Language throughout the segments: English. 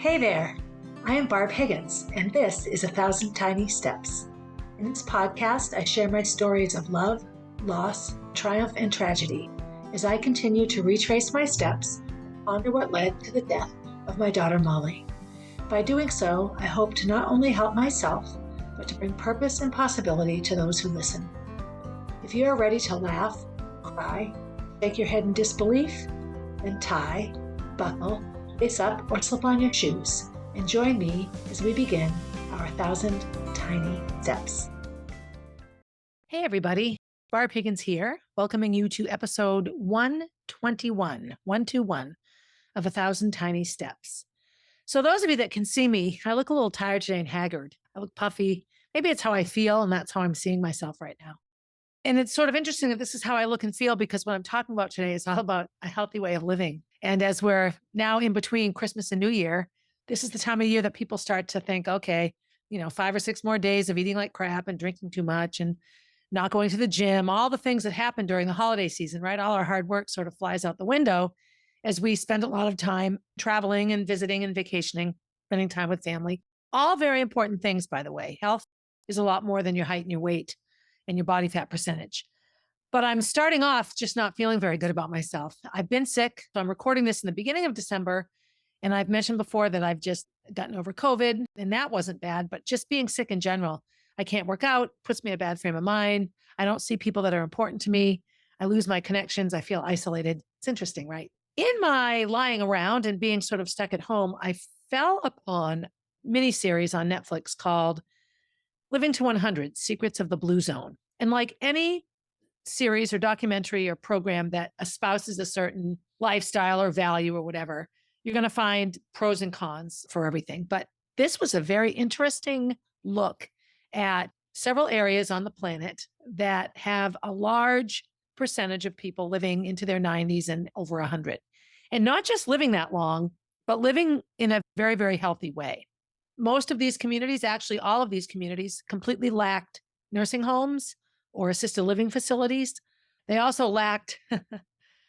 Hey there, I am Barb Higgins, and this is 1,000 Tiny Steps. In this podcast, I share my stories of love, loss, triumph, and tragedy as I continue to retrace my steps and ponder what led to the death of my daughter Molly. By doing so, I hope to not only help myself, but to bring purpose and possibility to those who listen. If you are ready to laugh, cry, shake your head in disbelief, then tie, buckle, lace up, or slip on your shoes, and join me as we begin our 1,000 Tiny Steps. Hey everybody, Barb Higgins here, welcoming you to episode 121 of 1,000 Tiny Steps. So those of you that can see me, I look a little tired today and haggard. I look puffy. Maybe it's how I feel, and that's how I'm seeing myself right now. And it's sort of interesting that this is how I look and feel, because what I'm talking about today is all about a healthy way of living. And as we're now in between Christmas and New Year, this is the time of year that people start to think, okay, 5 or 6 more days of eating like crap and drinking too much and not going to the gym, all the things that happen during the holiday season, right? All our hard work sort of flies out the window as we spend a lot of time traveling and visiting and vacationing, spending time with family. All very important things, by the way. Health is a lot more than your height and your weight and your body fat percentage. But I'm starting off just not feeling very good about myself. I've been sick. So I'm recording this in the beginning of December. And I've mentioned before that I've just gotten over COVID, and that wasn't bad, but just being sick in general. I can't work out, puts me in a bad frame of mind. I don't see people that are important to me. I lose my connections. I feel isolated. It's interesting, right? In my lying around and being sort of stuck at home, I fell upon a miniseries on Netflix called Living to 100, Secrets of the Blue Zone. And like any series or documentary or program that espouses a certain lifestyle or value or whatever, you're going to find pros and cons for everything. But this was a very interesting look at several areas on the planet that have a large percentage of people living into their 90s and over 100. And not just living that long, but living in a very, very healthy way. Most of these communities, actually all of these communities, completely lacked nursing homes or assisted living facilities. They also lacked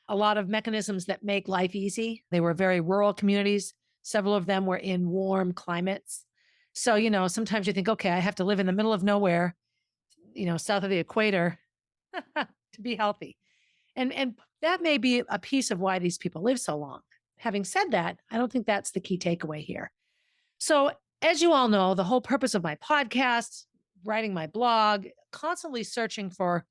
a lot of mechanisms that make life easy. They were very rural communities. Several of them were in warm climates. So, sometimes you think, okay, I have to live in the middle of nowhere, south of the equator to be healthy. And that may be a piece of why these people live so long. Having said that, I don't think that's the key takeaway here. So as you all know, the whole purpose of my podcast, writing my blog, constantly searching for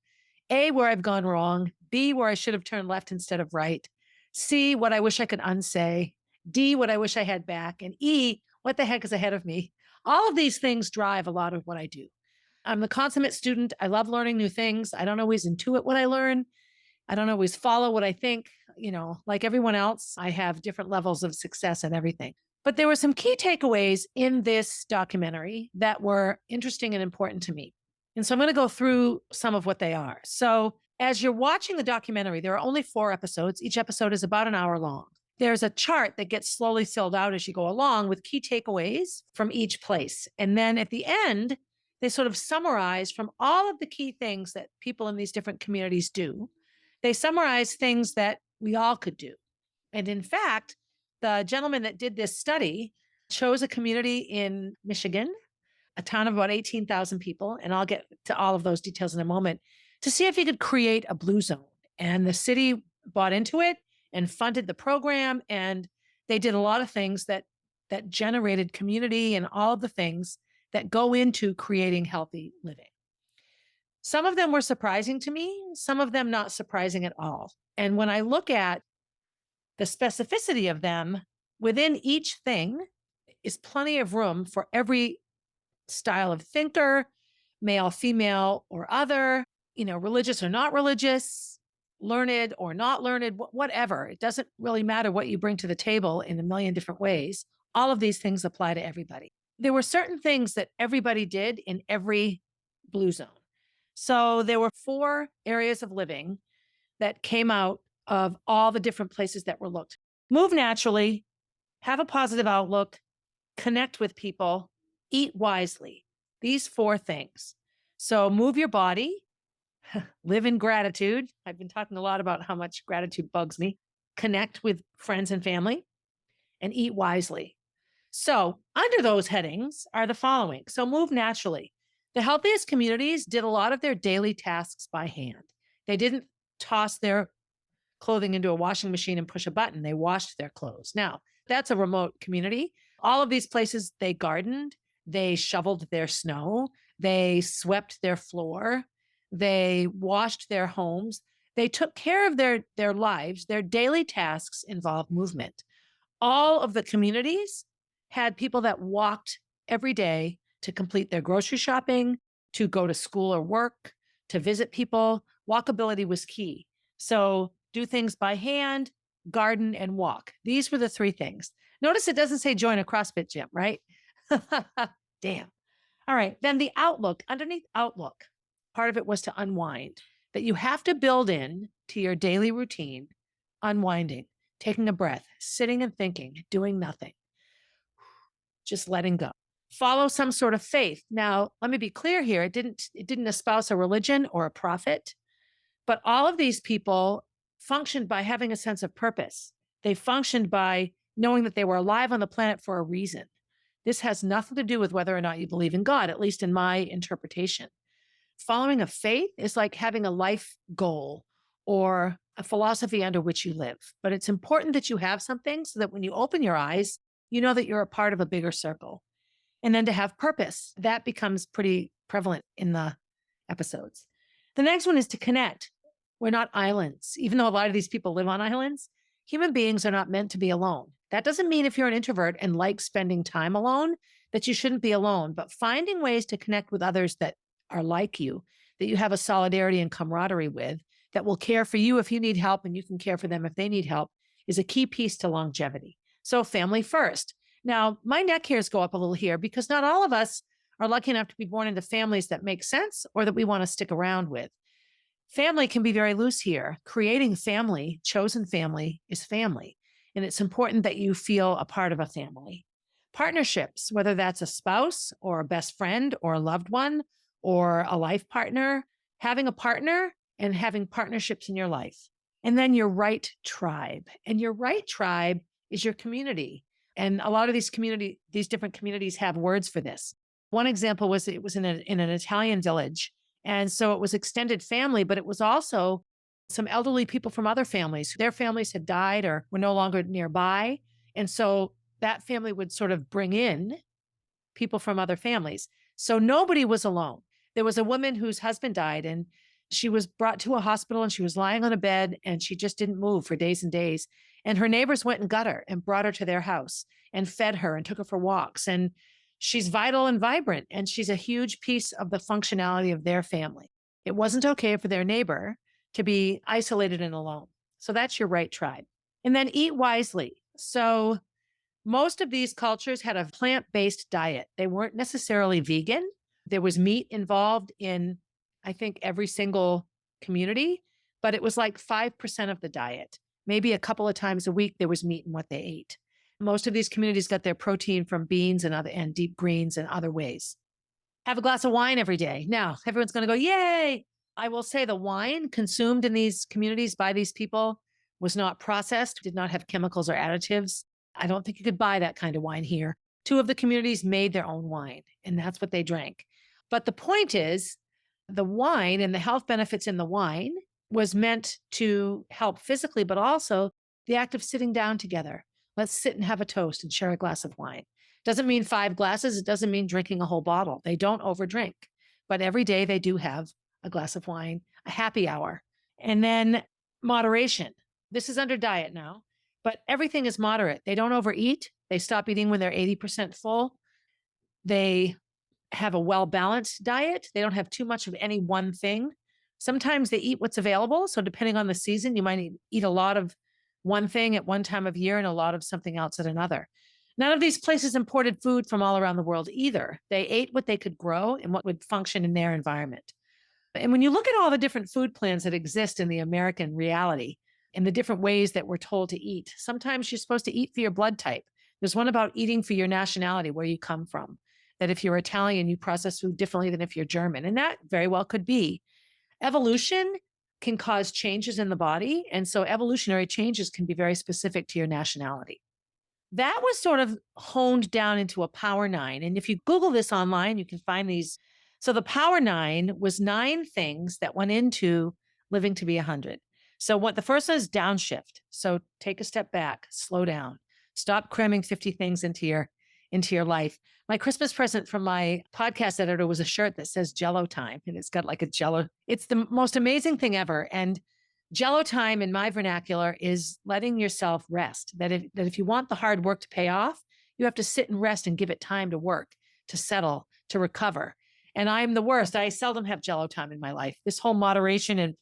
A, where I've gone wrong, B, where I should have turned left instead of right, C, what I wish I could unsay, D, what I wish I had back, and E, what the heck is ahead of me. All of these things drive a lot of what I do. I'm the consummate student. I love learning new things. I don't always intuit what I learn. I don't always follow what I think. Like everyone else, I have different levels of success and everything. But there were some key takeaways in this documentary that were interesting and important to me. And so I'm going to go through some of what they are. So as you're watching the documentary, there are only 4 episodes. Each episode is about an hour long. There's a chart that gets slowly filled out as you go along with key takeaways from each place. And then at the end, they sort of summarize from all of the key things that people in these different communities do. They summarize things that we all could do. And in fact, the gentleman that did this study chose a community in Michigan, a town of about 18,000 people, and I'll get to all of those details in a moment, to see if he could create a blue zone. And the city bought into it and funded the program, and they did a lot of things that generated community and all of the things that go into creating healthy living. Some of them were surprising to me, some of them not surprising at all. And when I look at the specificity of them, within each thing is plenty of room for every style of thinker, male, female, or other, religious or not religious, learned or not learned, whatever. It doesn't really matter what you bring to the table in a million different ways. All of these things apply to everybody. There were certain things that everybody did in every blue zone. So there were 4 areas of living that came out of all the different places that were looked. Move naturally, have a positive outlook, connect with people, eat wisely. These 4 things. So move your body, live in gratitude. I've been talking a lot about how much gratitude bugs me. Connect with friends and family, and eat wisely. So, under those headings are the following. So, move naturally. The healthiest communities did a lot of their daily tasks by hand. They didn't toss their clothing into a washing machine and push a button. They washed their clothes. Now, that's a remote community. All of these places, they gardened, they shoveled their snow, they swept their floor, they washed their homes. They took care of their lives. Their daily tasks involved movement. All of the communities had people that walked every day to complete their grocery shopping, to go to school or work, to visit people. Walkability was key. So do things by hand, garden, and walk. These were the three things. Notice it doesn't say join a CrossFit gym, right? Damn. All right. Then the outlook, underneath outlook, part of it was to unwind, that you have to build in to your daily routine, unwinding, taking a breath, sitting and thinking, doing nothing, just letting go. Follow some sort of faith. Now, let me be clear here. It didn't espouse a religion or a prophet, but all of these people functioned by having a sense of purpose. They functioned by knowing that they were alive on the planet for a reason. This has nothing to do with whether or not you believe in God, at least in my interpretation. Following a faith is like having a life goal or a philosophy under which you live. But it's important that you have something so that when you open your eyes, you know that you're a part of a bigger circle. And then to have purpose, that becomes pretty prevalent in the episodes. The next one is to connect. We're not islands. Even though a lot of these people live on islands, human beings are not meant to be alone. That doesn't mean if you're an introvert and like spending time alone, that you shouldn't be alone, but finding ways to connect with others that are like you, that you have a solidarity and camaraderie with, that will care for you if you need help and you can care for them if they need help, is a key piece to longevity. So family first. Now, my neck hairs go up a little here because not all of us are lucky enough to be born into families that make sense or that we want to stick around with. Family can be very loose here. Creating family, chosen family, is family. And it's important that you feel a part of a family. Partnerships, whether that's a spouse or a best friend or a loved one or a life partner, having a partner and having partnerships in your life. And then your right tribe. And your right tribe is your community. And a lot of these different communities have words for this. One example was it was in an Italian village. And so it was extended family, but it was also some elderly people from other families. Their families had died or were no longer nearby. And so that family would sort of bring in people from other families. So nobody was alone. There was a woman whose husband died and she was brought to a hospital and she was lying on a bed and she just didn't move for days and days. And her neighbors went and got her and brought her to their house and fed her and took her for walks. And she's vital and vibrant, and she's a huge piece of the functionality of their family. It wasn't okay for their neighbor to be isolated and alone. So that's your right tribe. And then eat wisely. So most of these cultures had a plant-based diet. They weren't necessarily vegan. There was meat involved in, I think, every single community, but it was like 5% of the diet. Maybe a couple of times a week, there was meat in what they ate. Most of these communities got their protein from beans and deep greens and other ways. Have a glass of wine every day. Now, everyone's going to go, yay. I will say the wine consumed in these communities by these people was not processed, did not have chemicals or additives. I don't think you could buy that kind of wine here. 2 of the communities made their own wine, and that's what they drank. But the point is, the wine and the health benefits in the wine was meant to help physically, but also the act of sitting down together. Let's sit and have a toast and share a glass of wine. Doesn't mean 5 glasses. It doesn't mean drinking a whole bottle. They don't overdrink, but every day they do have a glass of wine, a happy hour. And then moderation. This is under diet now, but everything is moderate. They don't overeat. They stop eating when they're 80% full. They have a well-balanced diet. They don't have too much of any one thing. Sometimes they eat what's available. So depending on the season, you might eat a lot of one thing at one time of year and a lot of something else at another. None of these places imported food from all around the world either. They ate what they could grow and what would function in their environment. And when you look at all the different food plans that exist in the American reality and the different ways that we're told to eat, sometimes you're supposed to eat for your blood type. There's one about eating for your nationality, where you come from, that if you're Italian, you process food differently than if you're German. And that very well could be. Evolution can cause changes in the body. And so evolutionary changes can be very specific to your nationality. That was sort of honed down into a power nine. And if you Google this online, you can find these. So the power nine was 9 things that went into living to be 100. So what the first one is downshift. So take a step back, slow down, stop cramming 50 things into your life. My Christmas present from my podcast editor was a shirt that says Jello time, and it's got like a Jello. It's the most amazing thing ever. And Jello time in my vernacular is letting yourself rest. That if you want the hard work to pay off, you have to sit and rest and give it time to work, to settle, to recover. And I'm the worst. I seldom have Jello time in my life. This whole moderation and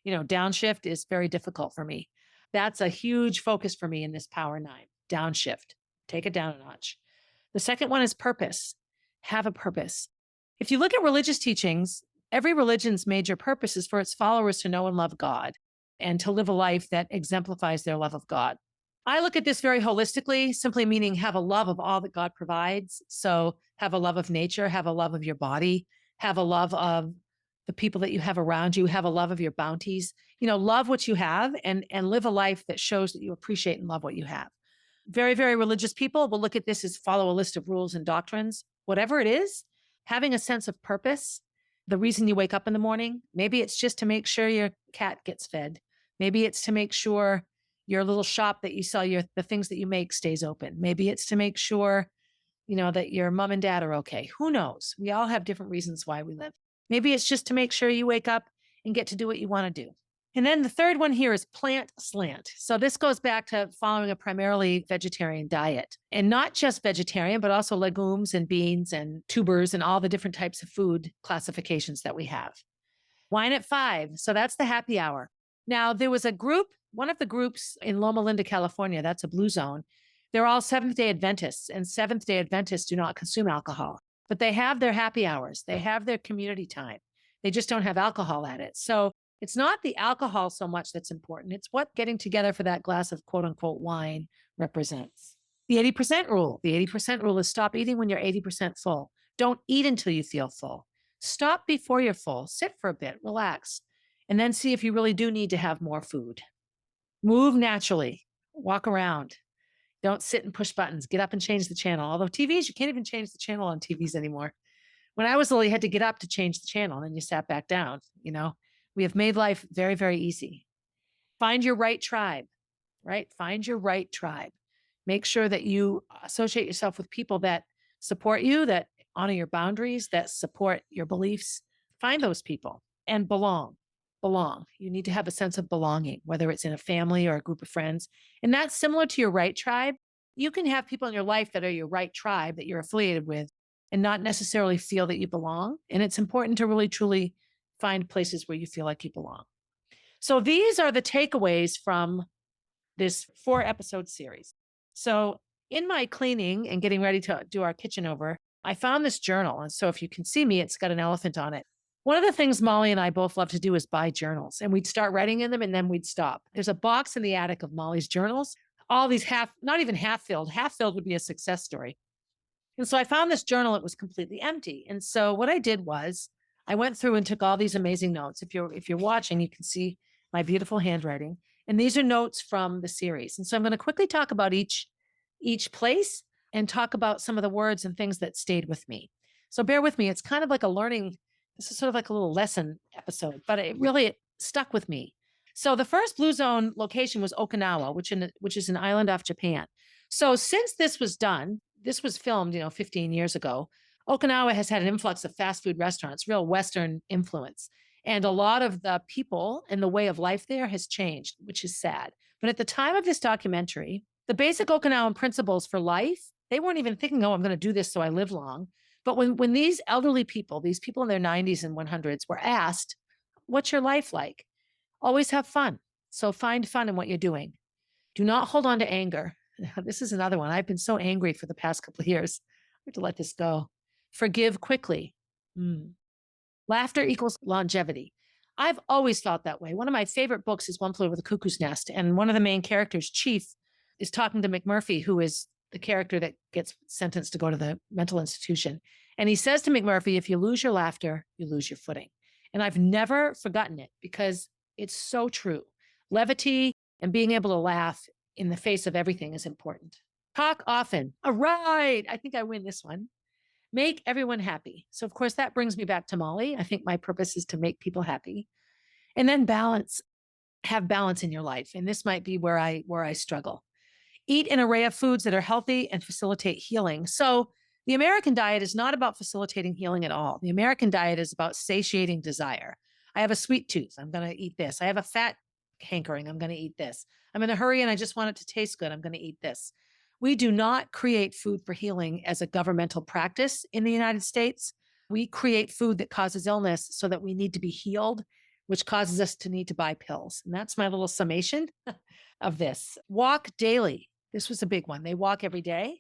downshift is very difficult for me. That's a huge focus for me in this power nine. Downshift. Take it down a notch. The second one is purpose. Have a purpose. If you look at religious teachings, every religion's major purpose is for its followers to know and love God and to live a life that exemplifies their love of God. I look at this very holistically, simply meaning have a love of all that God provides. So have a love of nature, have a love of your body, have a love of the people that you have around you, have a love of your bounties, love what you have and live a life that shows that you appreciate and love what you have. Very, very religious people will look at this as follow a list of rules and doctrines. Whatever it is, having a sense of purpose, the reason you wake up in the morning, maybe it's just to make sure your cat gets fed. Maybe it's to make sure your little shop that you sell the things that you make stays open. Maybe it's to make sure, that your mom and dad are okay. Who knows? We all have different reasons why we live. Maybe it's just to make sure you wake up and get to do what you want to do. And then the third one here is plant slant. So this goes back to following a primarily vegetarian diet, and not just vegetarian, but also legumes and beans and tubers and all the different types of food classifications that we have. Wine at 5. So that's the happy hour. Now there was a group, one of the groups in Loma Linda, California, that's a blue zone. They're all Seventh-day Adventists, and Seventh-day Adventists do not consume alcohol, but they have their happy hours. They have their community time. They just don't have alcohol at it. So it's not the alcohol so much that's important. It's what getting together for that glass of quote unquote wine represents. The 80% rule. The 80% rule is stop eating when you're 80% full. Don't eat until you feel full. Stop before you're full. Sit for a bit, relax, and then see if you really do need to have more food. Move naturally. Walk around. Don't sit and push buttons. Get up and change the channel. Although TVs, you can't even change the channel on TVs anymore. When I was little, you had to get up to change the channel, and then you sat back down, We have made life very, very easy. Find your right tribe, right? Find your right tribe. Make sure that you associate yourself with people that support you, that honor your boundaries, that support your beliefs. Find those people and belong. Belong. You need to have a sense of belonging, whether it's in a family or a group of friends. And that's similar to your right tribe. You can have people in your life that are your right tribe that you're affiliated with and not necessarily feel that you belong. And it's important to really, truly find places where you feel like you belong. So these are the takeaways from this 4-episode series. So in my cleaning and getting ready to do our kitchen over, I found this journal. And so if you can see me, it's got an elephant on it. One of the things Molly and I both love to do is buy journals, and we'd start writing in them and then we'd stop. There's a box in the attic of Molly's journals, all these not even half filled would be a success story. And so I found this journal, it was completely empty. And so what I did was I went through and took all these amazing notes. If you're watching, you can see my beautiful handwriting. And these are notes from the series. And so I'm going to quickly talk about each place and talk about some of the words and things that stayed with me. So bear with me. It's kind of like this is sort of like a little lesson episode, but it stuck with me. So the first blue zone location was Okinawa, which is an island off Japan. So since this was filmed, 15 years ago, Okinawa has had an influx of fast food restaurants, real Western influence. And a lot of the people and the way of life there has changed, which is sad. But at the time of this documentary, the basic Okinawan principles for life, they weren't even thinking, I'm going to do this so I live long. But when these elderly people, these people in their 90s and 100s were asked, what's your life like? Always have fun. So find fun in what you're doing. Do not hold on to anger. This is another one. I've been so angry for the past couple of years. I have to let this go. Forgive quickly. Laughter equals longevity. I've always felt that way. One of my favorite books is One Flew Over the Cuckoo's Nest. And one of the main characters, Chief, is talking to McMurphy, who is the character that gets sentenced to go to the mental institution. And he says to McMurphy, if you lose your laughter, you lose your footing. And I've never forgotten it because it's so true. Levity and being able to laugh in the face of everything is important. Talk often. All right. I think I win this one. Make everyone happy. So, of course, that brings me back to Molly. I think my purpose is to make people happy. And then balance, have balance in your life. And this might be where I struggle. Eat an array of foods that are healthy and facilitate healing. So, the American diet is not about facilitating healing at all. The American diet is about satiating desire. I have a sweet tooth. I'm going to eat this. I have a fat hankering. I'm going to eat this. I'm in a hurry and I just want it to taste good. I'm going to eat this. We do not create food for healing as a governmental practice in the United States. We create food that causes illness so that we need to be healed, which causes us to need to buy pills. And that's my little summation of this. Walk daily. This was a big one. They walk every day.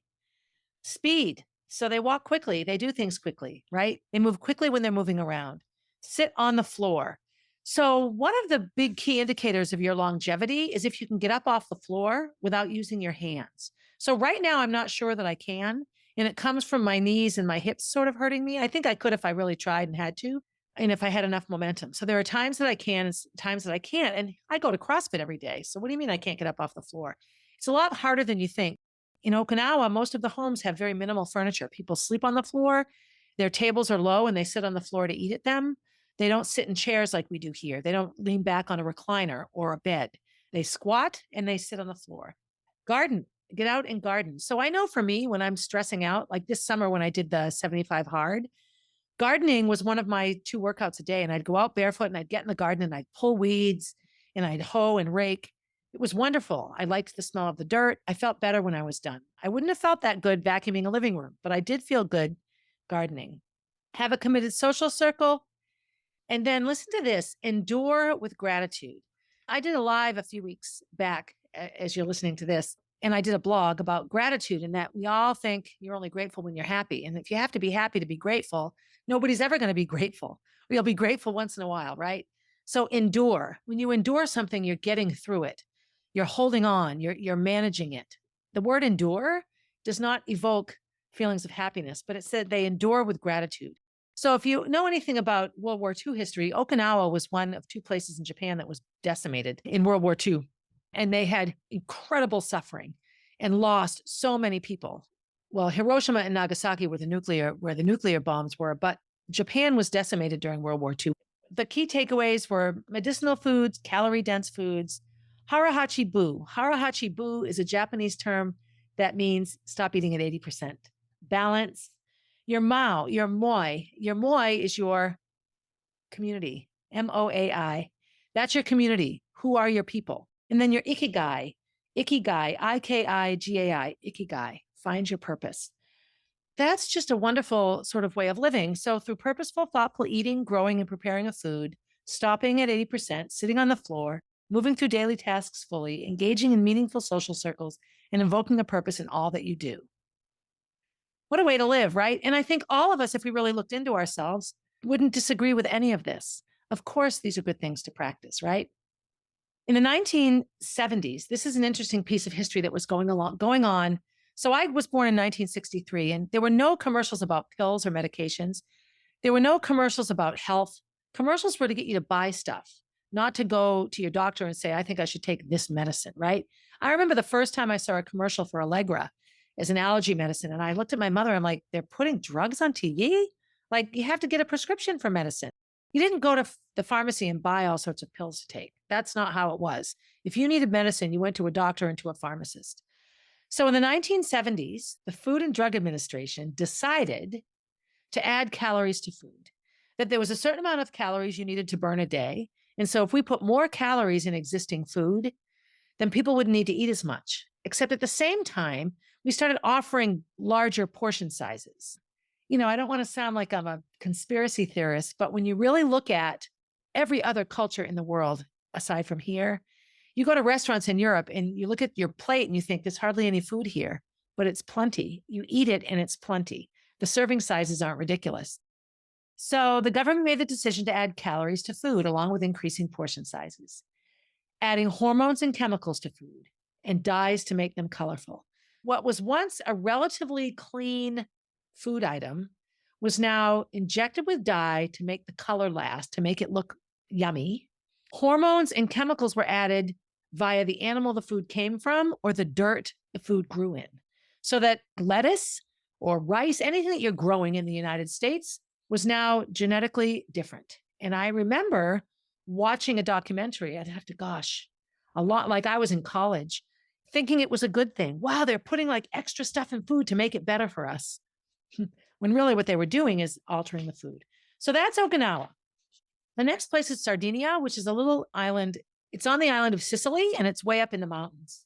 Speed. So they walk quickly. They do things quickly, right? They move quickly when they're moving around. Sit on the floor. So, one of the big key indicators of your longevity is if you can get up off the floor without using your hands. So, right now, I'm not sure that I can. And it comes from my knees and my hips sort of hurting me. I think I could if I really tried and had to, and if I had enough momentum. So, there are times that I can and times that I can't. And I go to CrossFit every day. So, what do you mean I can't get up off the floor? It's a lot harder than you think. In Okinawa, most of the homes have very minimal furniture. People sleep on the floor. Their tables are low and they sit on the floor to eat at them. They don't sit in chairs like we do here. They don't lean back on a recliner or a bed. They squat and they sit on the floor. Garden, get out and garden. So I know for me, when I'm stressing out, like this summer when I did the 75 hard, gardening was one of my 2 workouts a day. And I'd go out barefoot and I'd get in the garden and I'd pull weeds and I'd hoe and rake. It was wonderful. I liked the smell of the dirt. I felt better when I was done. I wouldn't have felt that good vacuuming a living room, but I did feel good gardening. Have a committed social circle. And then listen to this, endure with gratitude. I did a live a few weeks back as you're listening to this, and I did a blog about gratitude and that we all think you're only grateful when you're happy. And if you have to be happy to be grateful, nobody's ever going to be grateful. You'll be grateful once in a while, right? So endure. When you endure something, you're getting through it. You're holding on, you're managing it. The word endure does not evoke feelings of happiness, but it said they endure with gratitude. So if you know anything about World War II history, Okinawa was one of 2 places in Japan that was decimated in World War II. And they had incredible suffering and lost so many people. Well, Hiroshima and Nagasaki were where the nuclear bombs were, but Japan was decimated during World War II. The key takeaways were medicinal foods, calorie-dense foods, harahachi bu. Harahachi bu is a Japanese term that means stop eating at 80%. Balance. Your Mao, your Moi. Your Moi is your community, MOAI. That's your community. Who are your people? And then your Ikigai, Ikigai, Ikigai. Find your purpose. That's just a wonderful sort of way of living. So through purposeful, thoughtful eating, growing, and preparing a food, stopping at 80%, sitting on the floor, moving through daily tasks fully, engaging in meaningful social circles, and invoking a purpose in all that you do. What a way to live, right? And I think all of us, if we really looked into ourselves, wouldn't disagree with any of this. Of course, these are good things to practice, right? In the 1970s, this is an interesting piece of history that was going on. So I was born in 1963, and there were no commercials about pills or medications. There were no commercials about health. Commercials were to get you to buy stuff, not to go to your doctor and say, I think I should take this medicine, right? I remember the first time I saw a commercial for Allegra as an allergy medicine. And I looked at my mother, I'm like, they're putting drugs on TV? Like, you have to get a prescription for medicine. You didn't go to the pharmacy and buy all sorts of pills to take. That's not how it was. If you needed medicine, you went to a doctor and to a pharmacist. So in the 1970s, the Food and Drug Administration decided to add calories to food, that there was a certain amount of calories you needed to burn a day. And so if we put more calories in existing food, then people wouldn't need to eat as much. Except at the same time, we started offering larger portion sizes. I don't want to sound like I'm a conspiracy theorist, but when you really look at every other culture in the world, aside from here, you go to restaurants in Europe and you look at your plate and you think there's hardly any food here, but it's plenty. You eat it and it's plenty. The serving sizes aren't ridiculous. So the government made the decision to add calories to food along with increasing portion sizes, adding hormones and chemicals to food and dyes to make them colorful. What was once a relatively clean food item was now injected with dye to make the color last, to make it look yummy. Hormones and chemicals were added via the animal the food came from or the dirt the food grew in. So that lettuce or rice, anything that you're growing in the United States was now genetically different. And I remember watching a documentary, I'd have to, gosh, a lot, like I was in college, thinking it was a good thing. Wow, they're putting like extra stuff in food to make it better for us. When really what they were doing is altering the food. So that's Okinawa. The next place is Sardinia, which is a little island. It's on the island of Sicily and it's way up in the mountains.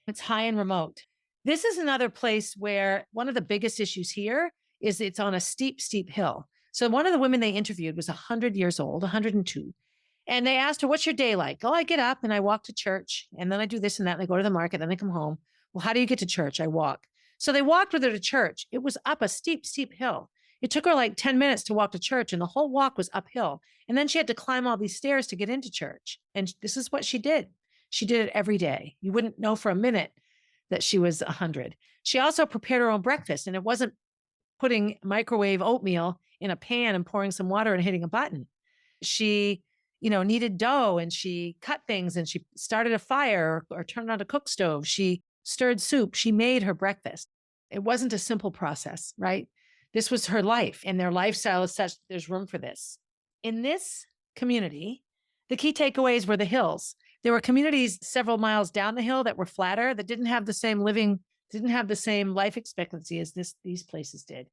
It's high and remote. This is another place where one of the biggest issues here is it's on a steep, steep hill. So one of the women they interviewed was 100 years old, 102. And they asked her, what's your day like? Oh, I get up and I walk to church and then I do this and that. And I go to the market, then I come home. Well, how do you get to church? I walk. So they walked with her to church. It was up a steep, steep hill. It took her like 10 minutes to walk to church and the whole walk was uphill. And then she had to climb all these stairs to get into church. And this is what she did. She did it every day. You wouldn't know for a minute that she was 100. She also prepared her own breakfast, and it wasn't putting microwave oatmeal in a pan and pouring some water and hitting a button. She, kneaded dough and she cut things and she started a fire or turned on a cook stove. She stirred soup. She made her breakfast. It wasn't a simple process, right? This was her life, and their lifestyle is such that there's room for this. In this community, the key takeaways were the hills. There were communities several miles down the hill that were flatter, that didn't have the same life expectancy as these places did.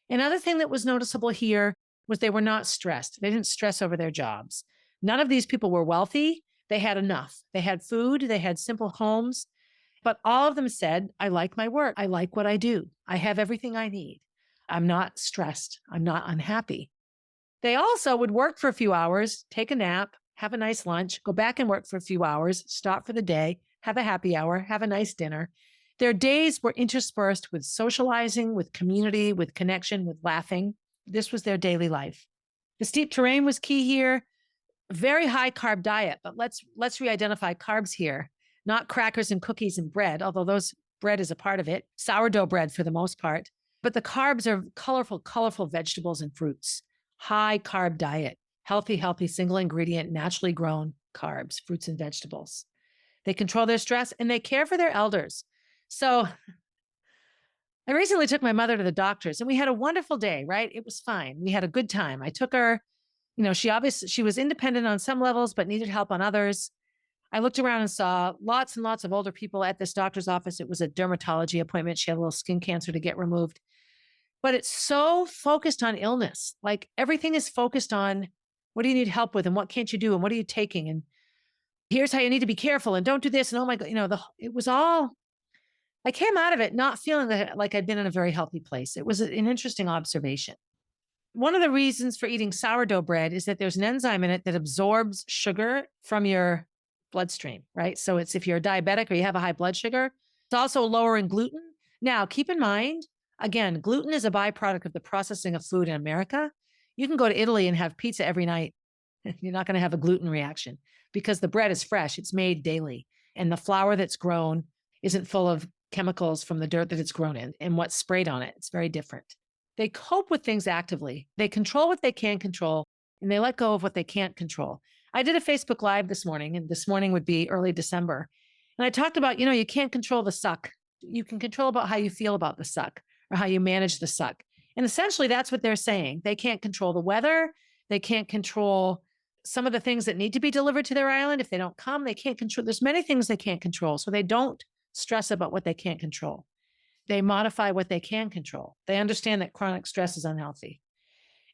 Another thing that was noticeable here was they were not stressed. They didn't stress over their jobs. None of these people were wealthy. They had enough. They had food. They had simple homes. But all of them said, I like my work. I like what I do. I have everything I need. I'm not stressed. I'm not unhappy. They also would work for a few hours, take a nap, have a nice lunch, go back and work for a few hours, stop for the day, have a happy hour, have a nice dinner. Their days were interspersed with socializing, with community, with connection, with laughing. This was their daily life. The steep terrain was key here. Very high carb diet, but let's re-identify carbs here. Not crackers and cookies and bread, although bread is a part of it. Sourdough bread for the most part. But the carbs are colorful vegetables and fruits. High carb diet, healthy, single ingredient, naturally grown carbs, fruits and vegetables. They control their stress and they care for their elders. So I recently took my mother to the doctors and we had a wonderful day, right? It was fine. We had a good time. I took her, she was independent on some levels, but needed help on others. I looked around and saw lots and lots of older people at this doctor's office. It was a dermatology appointment. She had a little skin cancer to get removed. But it's so focused on illness. Like everything is focused on what do you need help with and what can't you do and what are you taking? And here's how you need to be careful and don't do this. And oh my God, it was all, I came out of it not feeling like I'd been in a very healthy place. It was an interesting observation. One of the reasons for eating sourdough bread is that there's an enzyme in it that absorbs sugar from your bloodstream, right? So it's if you're a diabetic or you have a high blood sugar, it's also lower in gluten. Now, keep in mind, again, gluten is a byproduct of the processing of food in America. You can go to Italy and have pizza every night. You're not going to have a gluten reaction because the bread is fresh. It's made daily. And the flour that's grown isn't full of chemicals from the dirt that it's grown in and what's sprayed on it. It's very different. They cope with things actively. They control what they can control and they let go of what they can't control. I did a Facebook Live this morning, and this morning would be early December. And I talked about, you can't control the suck. You can control about how you feel about the suck or how you manage the suck. And essentially that's what they're saying. They can't control the weather. They can't control some of the things that need to be delivered to their island. If they don't come, they can't control. There's many things they can't control. So they don't stress about what they can't control. They modify what they can control. They understand that chronic stress is unhealthy.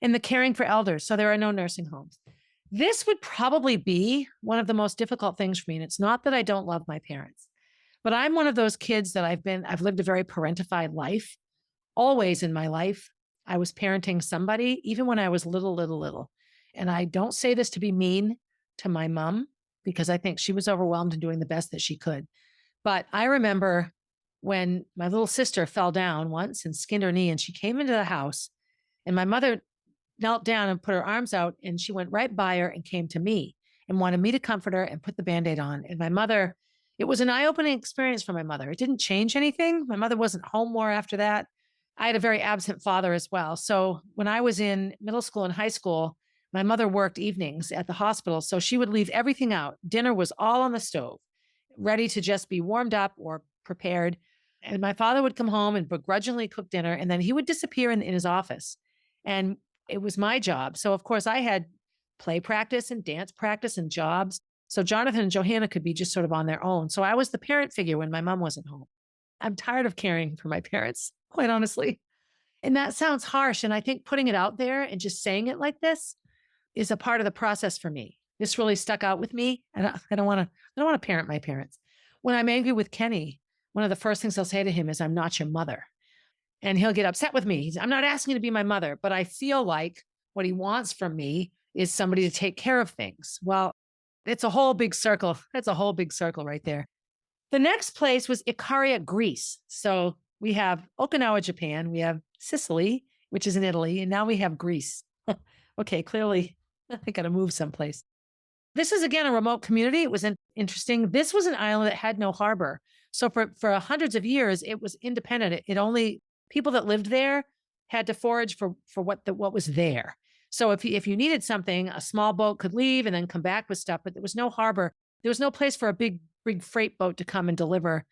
And the caring for elders. So there are no nursing homes. This would probably be one of the most difficult things for me. And it's not that I don't love my parents, but I'm one of those kids that I've lived a very parentified life. Always in my life, I was parenting somebody, even when I was little. And I don't say this to be mean to my mom, because I think she was overwhelmed and doing the best that she could. But I remember when my little sister fell down once and skinned her knee, and she came into the house and my mother knelt down and put her arms out, and she went right by her and came to me and wanted me to comfort her and put the Band-Aid on. And my mother, it was an eye-opening experience for my mother. It didn't change anything. My mother wasn't home more after that. I had a very absent father as well. So when I was in middle school and high school, my mother worked evenings at the hospital. So she would leave everything out. Dinner was all on the stove, ready to just be warmed up or prepared. And my father would come home and begrudgingly cook dinner, and then he would disappear in his office. And it was my job. So, of course, I had play practice and dance practice and jobs. So, Jonathan and Johanna could be just sort of on their own. So, I was the parent figure when my mom wasn't home. I'm tired of caring for my parents, quite honestly. And that sounds harsh. And I think putting it out there and just saying it like this is a part of the process for me. This really stuck out with me. And I don't want to parent my parents. When I'm angry with Kenny, one of the first things I'll say to him is, I'm not your mother. And he'll get upset with me. I'm not asking you to be my mother, but I feel like what he wants from me is somebody to take care of things. Well, it's a whole big circle. That's a whole big circle right there. The next place was Ikaria, Greece. So we have Okinawa, Japan. We have Sicily, which is in Italy. And now we have Greece. Okay, clearly I got to move someplace. This is, again, a remote community. It was interesting. This was an island that had no harbor. So for hundreds of years, it was independent. It only, people that lived there had to forage for what was there. So if you needed something, a small boat could leave and then come back with stuff, but there was no harbor. There was no place for a big freight boat to come and deliver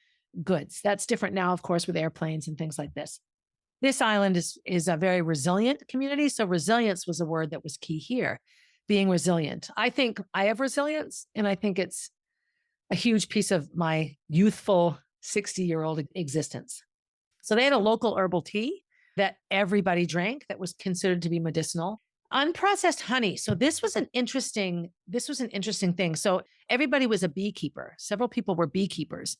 goods. That's different now, of course, with airplanes and things like this. This island is a very resilient community. So resilience was a word that was key here, being resilient. I think I have resilience, and I think it's a huge piece of my youthful 60-year-old existence. So they had a local herbal tea that everybody drank that was considered to be medicinal. Unprocessed honey. So this was an interesting thing. So everybody was a beekeeper. Several people were beekeepers.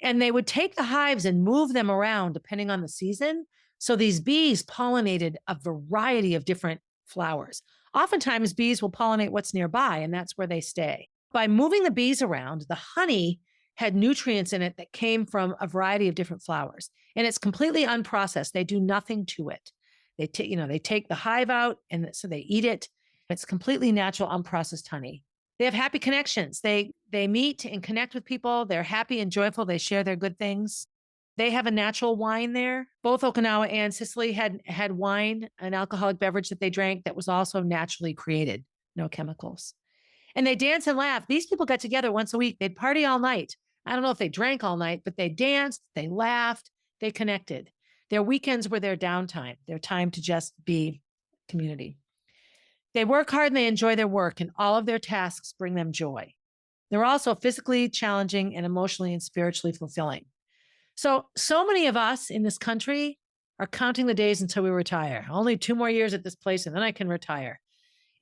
And they would take the hives and move them around depending on the season. So these bees pollinated a variety of different flowers. Oftentimes, bees will pollinate what's nearby, and that's where they stay. By moving the bees around, the honey had nutrients in it that came from a variety of different flowers. And it's completely unprocessed. They do nothing to it. They take the hive out, and so they eat it. It's completely natural, unprocessed honey. They have happy connections. They meet and connect with people. They're happy and joyful. They share their good things. They have a natural wine there. Both Okinawa and Sicily had wine, an alcoholic beverage that they drank that was also naturally created, no chemicals. And they dance and laugh. These people got together once a week. They'd party all night. I don't know if they drank all night, but they danced, they laughed, they connected. Their weekends were their downtime, their time to just be community. They work hard and they enjoy their work, and all of their tasks bring them joy. They're also physically challenging and emotionally and spiritually fulfilling. So many of us in this country are counting the days until we retire. Only 2 more years at this place, and then I can retire.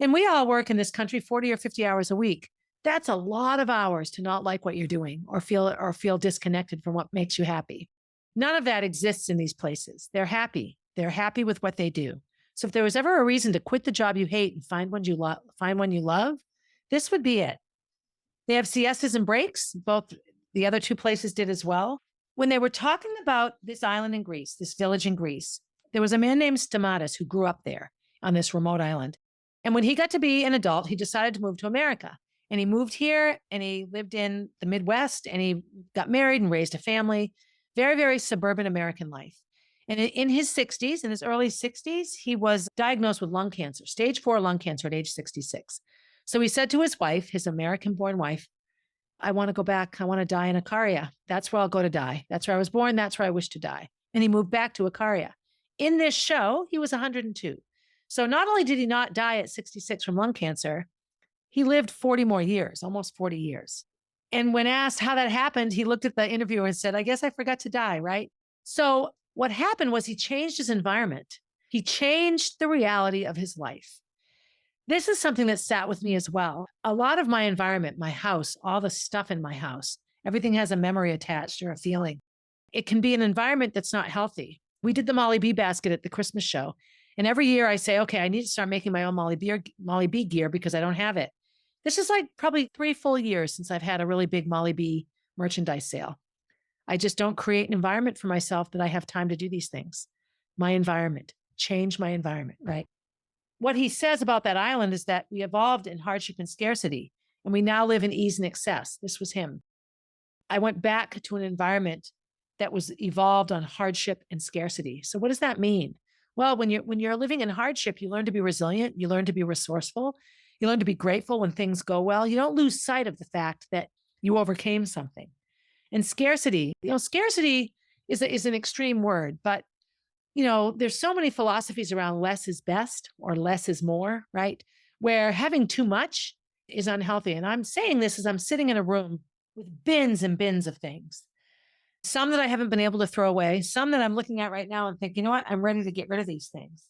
And we all work in this country 40 or 50 hours a week. That's a lot of hours to not like what you're doing or feel disconnected from what makes you happy. None of that exists in these places. They're happy. They're happy with what they do. So if there was ever a reason to quit the job you hate and find one you love, this would be it. They have siestas and breaks. Both the other 2 places did as well. When they were talking about this island in Greece, this village in Greece, there was a man named Stamatis who grew up there on this remote island. And when he got to be an adult, he decided to move to America. And he moved here and he lived in the Midwest and he got married and raised a family. Very, very suburban American life. And in his 60s, in his early 60s, he was diagnosed with lung cancer, stage 4 lung cancer at age 66. So he said to his wife, his American-born wife, I want to go back. I want to die in Ikaria. That's where I'll go to die. That's where I was born. That's where I wish to die. And he moved back to Ikaria. In this show, he was 102. So not only did he not die at 66 from lung cancer, he lived 40 more years, almost 40 years. And when asked how that happened, he looked at the interviewer and said, I guess I forgot to die, right? So what happened was he changed his environment. He changed the reality of his life. This is something that sat with me as well. A lot of my environment, my house, all the stuff in my house, everything has a memory attached or a feeling. It can be an environment that's not healthy. We did the Molly Bee basket at the Christmas show. And every year I say, okay, I need to start making my own Molly Bee gear because I don't have it. This is like probably 3 full years since I've had a really big Molly Bee merchandise sale. I just don't create an environment for myself that I have time to do these things. My environment, change my environment, right? What he says about that island is that we evolved in hardship and scarcity, and we now live in ease and excess. This was him. I went back to an environment that was evolved on hardship and scarcity. So what does that mean? Well, when you're living in hardship, you learn to be resilient, you learn to be resourceful, you learn to be grateful when things go well. You don't lose sight of the fact that you overcame something. And scarcity is an extreme word, but there's so many philosophies around less is best or less is more, right? Where having too much is unhealthy. And I'm saying this as I'm sitting in a room with bins and bins of things. Some that I haven't been able to throw away, some that I'm looking at right now and think, you know what? I'm ready to get rid of these things.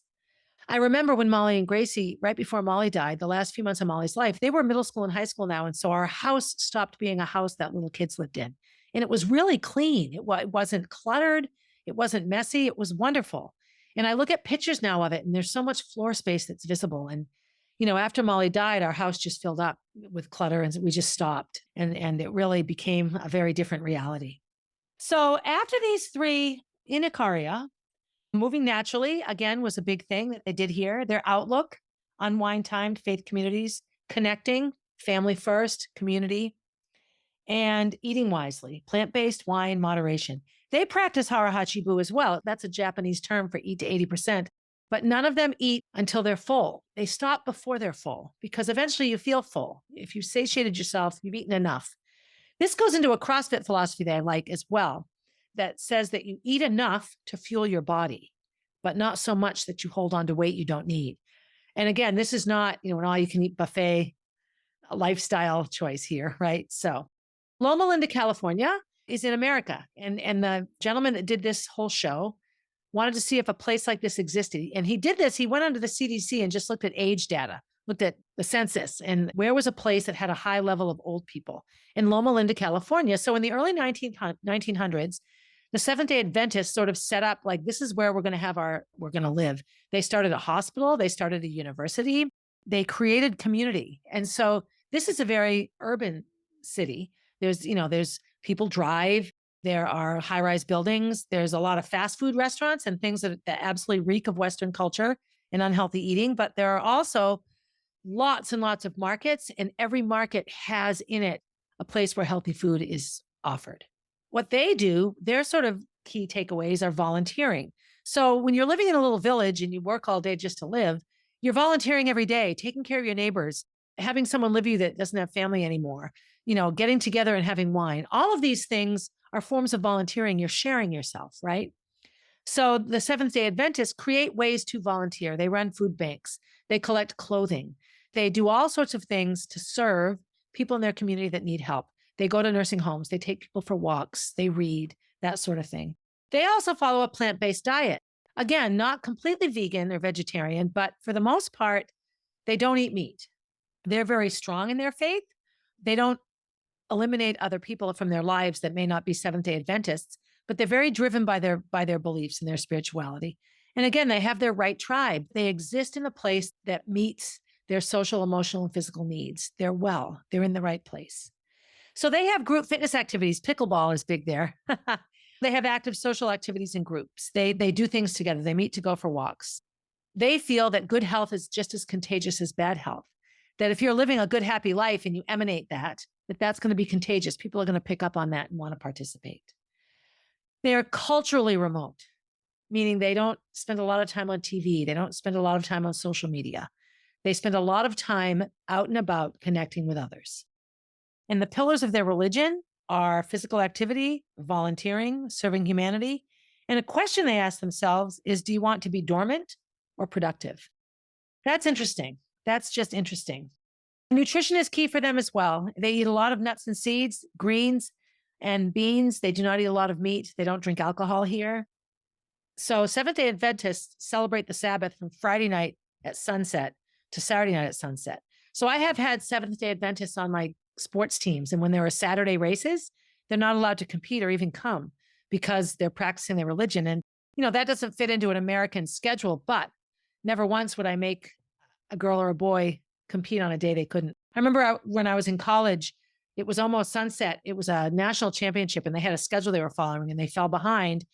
I remember when Molly and Gracie, right before Molly died, the last few months of Molly's life, they were middle school and high school now. And so our house stopped being a house that little kids lived in. And it was really clean. It wasn't cluttered. It wasn't messy. It was wonderful. And I look at pictures now of it, and there's so much floor space that's visible. And, after Molly died, our house just filled up with clutter and we just stopped. And it really became a very different reality. So after these three in Ikaria, moving naturally, again, was a big thing that they did here. Their outlook, unwind timed faith communities, connecting, family first, community, and eating wisely, plant-based, wine, moderation. They practice harahachibu as well. That's a Japanese term for eat to 80%, but none of them eat until they're full. They stop before they're full because eventually you feel full. If you've satiated yourself, you've eaten enough. This goes into a CrossFit philosophy that I like as well, that says that you eat enough to fuel your body, but not so much that you hold on to weight you don't need. And again, this is not, an all-you-can-eat buffet lifestyle choice here, right? So Loma Linda, California is in America. And the gentleman that did this whole show wanted to see if a place like this existed. And he did this. He went onto the CDC and just looked at age data, looked at the census and where was a place that had a high level of old people in Loma Linda, California. So in the early 1900s, the Seventh-day Adventists sort of set up like, this is where we're going to live. They started a hospital. They started a university. They created community. And so this is a very urban city. There's people drive. There are high-rise buildings. There's a lot of fast food restaurants and things that absolutely reek of Western culture and unhealthy eating. But there are also lots and lots of markets, and every market has in it a place where healthy food is offered. What they do, their sort of key takeaways are volunteering. So when you're living in a little village and you work all day just to live, you're volunteering every day, taking care of your neighbors, having someone live with you that doesn't have family anymore, getting together and having wine. All of these things are forms of volunteering. You're sharing yourself, right? So the Seventh-day Adventists create ways to volunteer. They run food banks. They collect clothing. They do all sorts of things to serve people in their community that need help. They go to nursing homes. They take people for walks. They read, that sort of thing. They also follow a plant-based diet. Again, not completely vegan or vegetarian, but for the most part, they don't eat meat. They're very strong in their faith. They don't eliminate other people from their lives that may not be Seventh-day Adventists, but they're very driven by their beliefs and their spirituality. And again, they have their right tribe. They exist in a place that meets their social, emotional, and physical needs. They're well. They're in the right place. So they have group fitness activities. Pickleball is big there. They have active social activities in groups. They do things together. They meet to go for walks. They feel that good health is just as contagious as bad health. That if you're living a good, happy life and you emanate that's going to be contagious. People are going to pick up on that and want to participate. They're culturally remote, meaning they don't spend a lot of time on TV. They don't spend a lot of time on social media. They spend a lot of time out and about connecting with others. And the pillars of their religion are physical activity, volunteering, serving humanity. And a question they ask themselves is, do you want to be dormant or productive? That's interesting. That's just interesting. Nutrition is key for them as well. They eat a lot of nuts and seeds, greens and beans. They do not eat a lot of meat. They don't drink alcohol here. So Seventh-day Adventists celebrate the Sabbath from Friday night at sunset to Saturday night at sunset. So I have had Seventh-day Adventists on my sports teams. And when there are Saturday races, they're not allowed to compete or even come because they're practicing their religion. And, that doesn't fit into an American schedule, but never once would I make a girl or a boy compete on a day they couldn't. I remember when I was in college, it was almost sunset. It was a national championship and they had a schedule they were following and they fell behind.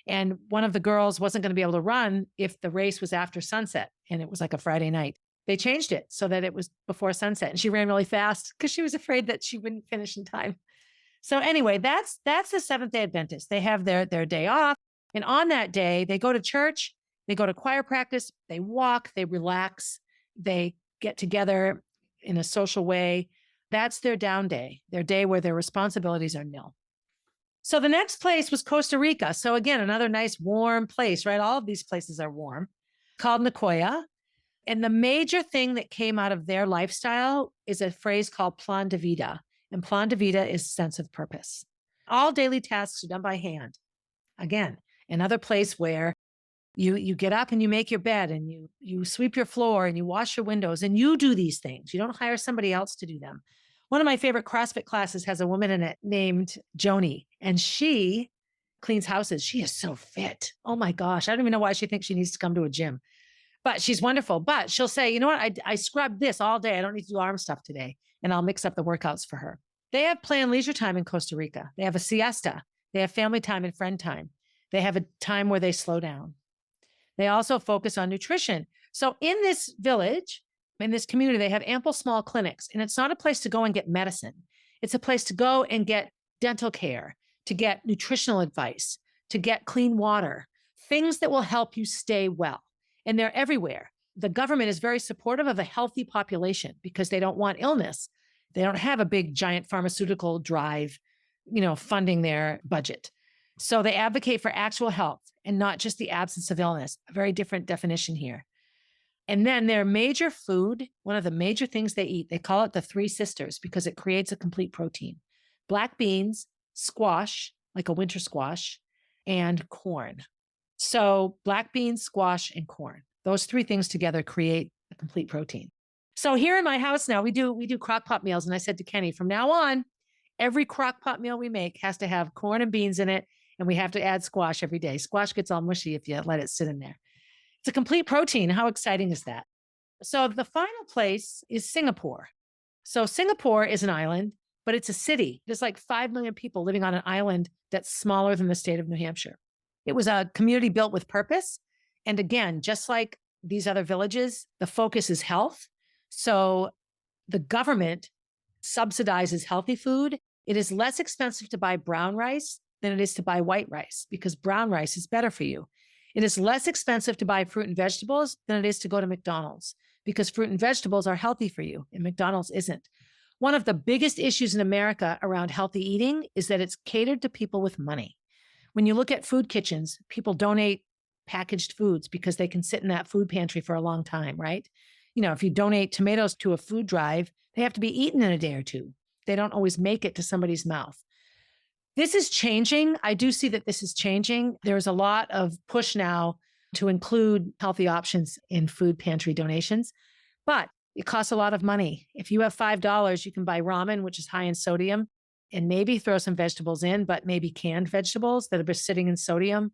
And one of the girls wasn't going to be able to run if the race was after sunset. And it was like a Friday night. They changed it so that it was before sunset. And she ran really fast because she was afraid that she wouldn't finish in time. So anyway, that's the Seventh-day Adventist. They have their day off. And on that day, they go to church, they go to choir practice, they walk, they relax, they get together in a social way. That's their down day, their day where their responsibilities are nil. So the next place was Costa Rica. So again, another nice warm place, right? All of these places are warm, called Nicoya. And the major thing that came out of their lifestyle is a phrase called plan de vida. And plan de vida is sense of purpose. All daily tasks are done by hand. Again, another place where you get up and you make your bed and you sweep your floor and you wash your windows and you do these things. You don't hire somebody else to do them. One of my favorite CrossFit classes has a woman in it named Joni, and she cleans houses. She is so fit. Oh my gosh. I don't even know why she thinks she needs to come to a gym, but she's wonderful. But she'll say, you know what? I scrubbed this all day. I don't need to do arm stuff today. And I'll mix up the workouts for her. They have planned leisure time in Costa Rica. They have a siesta. They have family time and friend time. They have a time where they slow down. They also focus on nutrition. So in this village, in this community, they have ample small clinics, and it's not a place to go and get medicine. It's a place to go and get dental care, to get nutritional advice, to get clean water, things that will help you stay well. And they're everywhere. The government is very supportive of a healthy population because they don't want illness. They don't have a big, giant pharmaceutical drive, funding their budget. So they advocate for actual health and not just the absence of illness, a very different definition here. And then their major food, one of the major things they eat, they call it the Three Sisters because it creates a complete protein. Black beans, squash, like a winter squash, and corn. So black beans, squash, and corn. Those three things together create a complete protein. So here in my house now, we do crock pot meals. And I said to Kenny, from now on, every crock pot meal we make has to have corn and beans in it. And we have to add squash every day. Squash gets all mushy if you let it sit in there. It's a complete protein. How exciting is that? So the final place is Singapore. So Singapore is an island, but it's a city. There's like 5 million people living on an island that's smaller than the state of New Hampshire. It was a community built with purpose. And again, just like these other villages, the focus is health. So the government subsidizes healthy food. It is less expensive to buy brown rice than it is to buy white rice because brown rice is better for you. It is less expensive to buy fruit and vegetables than it is to go to McDonald's because fruit and vegetables are healthy for you and McDonald's isn't. One of the biggest issues in America around healthy eating is that it's catered to people with money. When you look at food kitchens, people donate packaged foods because they can sit in that food pantry for a long time, right? If you donate tomatoes to a food drive, they have to be eaten in a day or two. They don't always make it to somebody's mouth. This is changing. I do see that this is changing. There's a lot of push now to include healthy options in food pantry donations, but it costs a lot of money. If you have $5, you can buy ramen, which is high in sodium, and maybe throw some vegetables in, but maybe canned vegetables that are sitting in sodium.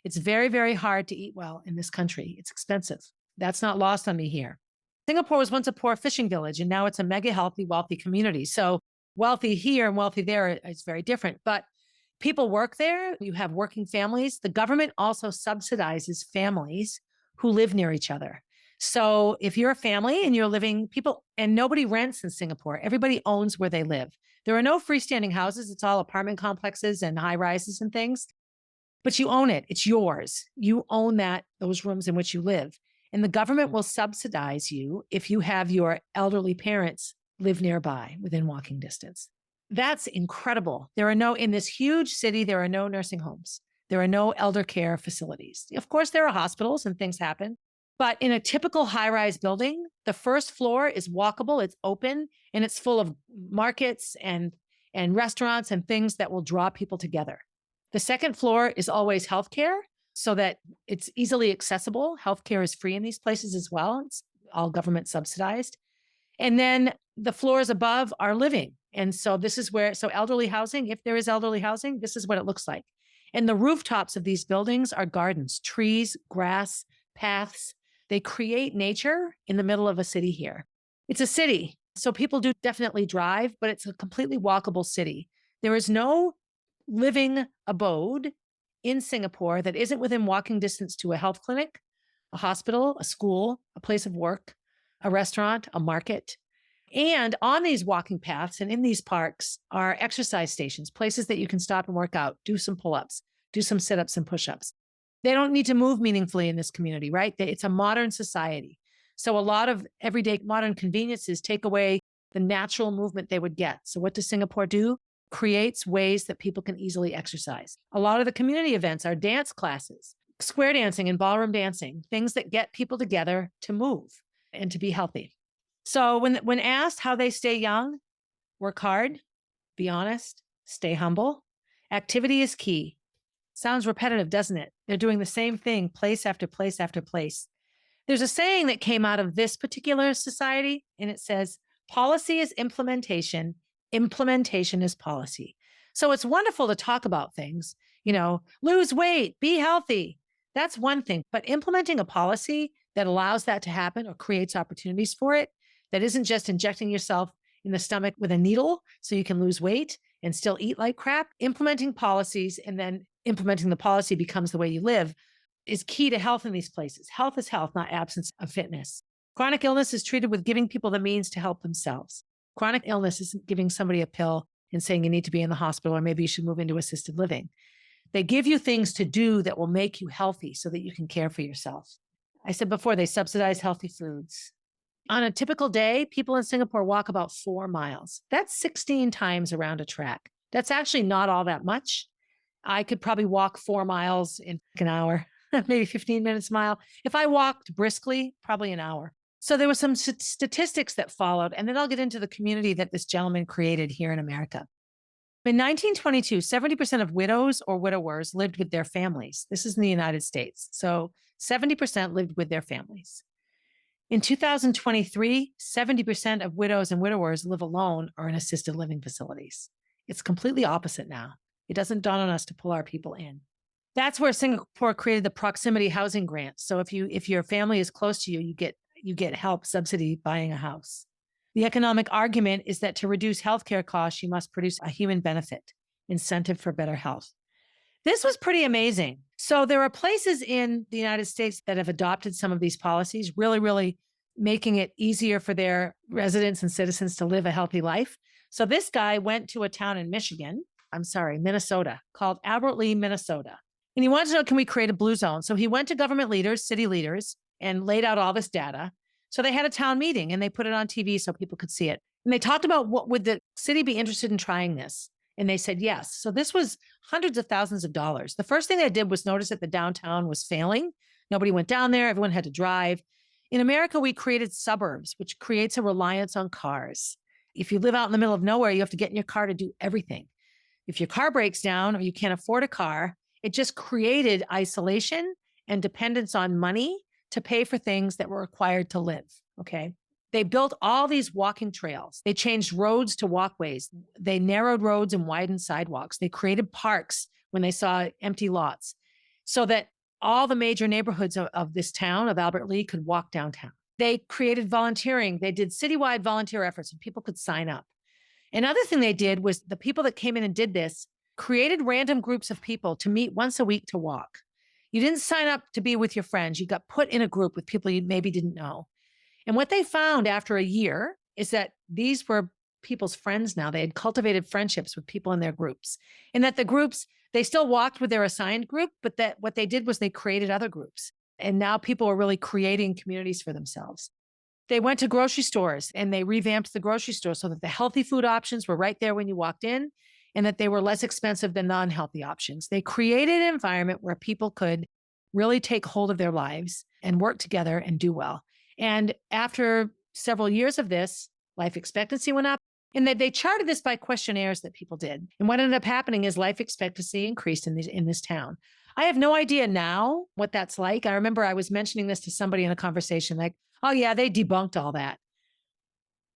It's very, very hard to eat well in this country. It's expensive. That's not lost on me here. Singapore was once a poor fishing village, and now it's a mega healthy, wealthy community. So wealthy here and wealthy there is very different, but people work there. You have working families. The government also subsidizes families who live near each other. So if you're a family and you're living, and nobody rents in Singapore, everybody owns where they live. There are no freestanding houses. It's all apartment complexes and high rises and things, but you own it. It's yours. You own those rooms in which you live. And the government will subsidize you if you have your elderly parents live nearby within walking distance. That's incredible. In this huge city, there are no nursing homes. There are no elder care facilities. Of course, there are hospitals and things happen, but in a typical high-rise building, the first floor is walkable, it's open, and it's full of markets and restaurants and things that will draw people together. The second floor is always healthcare so that it's easily accessible. Healthcare is free in these places as well. It's all government subsidized. And then the floors above are living. And so elderly housing, if there is elderly housing, this is what it looks like. And the rooftops of these buildings are gardens, trees, grass, paths. They create nature in the middle of a city here. It's a city. So people do definitely drive, but it's a completely walkable city. There is no living abode in Singapore that isn't within walking distance to a health clinic, a hospital, a school, a place of work, a restaurant, a market. And on these walking paths and in these parks are exercise stations, places that you can stop and work out, do some pull-ups, do some sit-ups and push-ups. They don't need to move meaningfully in this community, right? It's a modern society. So a lot of everyday modern conveniences take away the natural movement they would get. So what does Singapore do? creates ways that people can easily exercise. A lot of the community events are dance classes, square dancing and ballroom dancing, things that get people together to move and to be healthy. So when asked how they stay young, work hard, be honest, stay humble. Activity is key. Sounds repetitive, doesn't it? They're doing the same thing place after place after place. There's a saying that came out of this particular society, and it says, policy is implementation, implementation is policy. So it's wonderful to talk about things, lose weight, be healthy. That's one thing. But implementing a policy that allows that to happen or creates opportunities for it, that isn't just injecting yourself in the stomach with a needle so you can lose weight and still eat like crap, implementing policies and then implementing the policy becomes the way you live is key to health in these places. Health is health, not absence of fitness. Chronic illness is treated with giving people the means to help themselves. Chronic illness isn't giving somebody a pill and saying you need to be in the hospital or maybe you should move into assisted living. They give you things to do that will make you healthy so that you can care for yourself. I said before, they subsidize healthy foods. On a typical day, people in Singapore walk about 4 miles. That's 16 times around a track. That's actually not all that much. I could probably walk 4 miles in an hour, maybe 15 minutes a mile. If I walked briskly, probably an hour. So there were some statistics that followed, and then I'll get into the community that this gentleman created here in America. In 1922, 70% of widows or widowers lived with their families. This is in the United States. So 70% lived with their families. In 2023, 70% of widows and widowers live alone or in assisted living facilities. It's completely opposite now. It doesn't dawn on us to pull our people in. That's where Singapore created the proximity housing grant. So if your family is close to you, you get help subsidy buying a house. The economic argument is that to reduce healthcare costs, you must produce a human benefit, incentive for better health. This was pretty amazing. So there are places in the United States that have adopted some of these policies, really, really making it easier for their residents and citizens to live a healthy life. So this guy went to a town in Minnesota, called Albert Lea, Minnesota. And he wanted to know, can we create a blue zone? So he went to government leaders, city leaders, and laid out all this data. So they had a town meeting and they put it on TV so people could see it. And they talked about would the city be interested in trying this? And they said yes. So this was hundreds of thousands of dollars. The first thing they did was notice that the downtown was failing. Nobody went down there. Everyone had to drive. In America, we created suburbs, which creates a reliance on cars. If you live out in the middle of nowhere, you have to get in your car to do everything. If your car breaks down or you can't afford a car, it just created isolation and dependence on money to pay for things that were required to live, okay? They built all these walking trails. They changed roads to walkways. They narrowed roads and widened sidewalks. They created parks when they saw empty lots so that all the major neighborhoods of this town, of Albert Lea, could walk downtown. They created volunteering. They did citywide volunteer efforts and people could sign up. Another thing they did was the people that came in and did this created random groups of people to meet once a week to walk. You didn't sign up to be with your friends. You got put in a group with people you maybe didn't know. And what they found after a year is that these were people's friends now. They had cultivated friendships with people in their groups. And that the groups, they still walked with their assigned group, but that what they did was they created other groups. And now people are really creating communities for themselves. They went to grocery stores and they revamped the grocery store so that the healthy food options were right there when you walked in and that they were less expensive than non-healthy options. They created an environment where people could really take hold of their lives and work together and do well. And after several years of this, life expectancy went up. And they charted this by questionnaires that people did. And what ended up happening is life expectancy increased in this town. I have no idea now what that's like. I remember I was mentioning this to somebody in a conversation like, oh yeah, they debunked all that.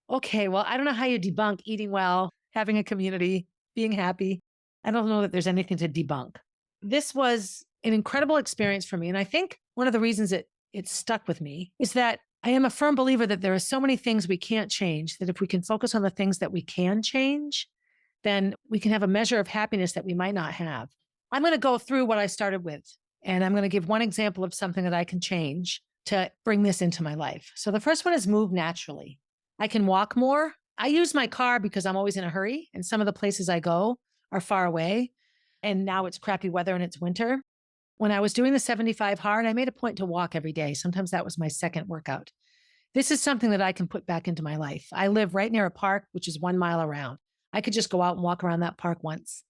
Okay, well, I don't know how you debunk eating well, having a community, being happy. I don't know that there's anything to debunk. This was an incredible experience for me. And I think one of the reasons it stuck with me is that I am a firm believer that there are so many things we can't change, that if we can focus on the things that we can change, then we can have a measure of happiness that we might not have. I'm going to go through what I started with, and I'm going to give one example of something that I can change to bring this into my life. So the first one is move naturally. I can walk more. I use my car because I'm always in a hurry, and some of the places I go are far away, and now it's crappy weather and it's winter. When I was doing the 75 hard, I made a point to walk every day. Sometimes that was my second workout. This is something that I can put back into my life. I live right near a park, which is 1 mile around. I could just go out and walk around that park once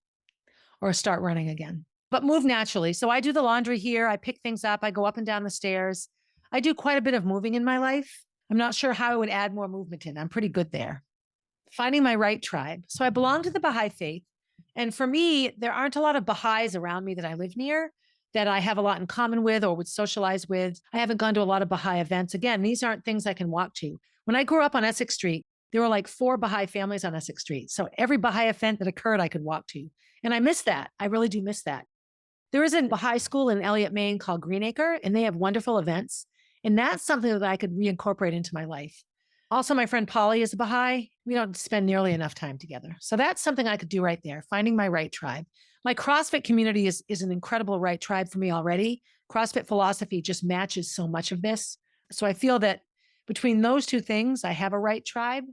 or start running again, but move naturally. So I do the laundry here. I pick things up. I go up and down the stairs. I do quite a bit of moving in my life. I'm not sure how I would add more movement in. I'm pretty good there. Finding my right tribe. So I belong to the Baha'i faith. And for me, there aren't a lot of Baha'is around me that I live near that I have a lot in common with or would socialize with. I haven't gone to a lot of Baha'i events. Again, these aren't things I can walk to. When I grew up on Essex Street, there were like 4 Baha'i families on Essex Street. So every Baha'i event that occurred, I could walk to. And I miss that. I really do miss that. There is a Baha'i school in Elliott, Maine called Greenacre, and they have wonderful events. And that's something that I could reincorporate into my life. Also, my friend Polly is a Baha'i. We don't spend nearly enough time together. So that's something I could do right there, finding my right tribe. My CrossFit community is an incredible right tribe for me already. CrossFit philosophy just matches so much of this. So I feel that between those two things, I have a right tribe.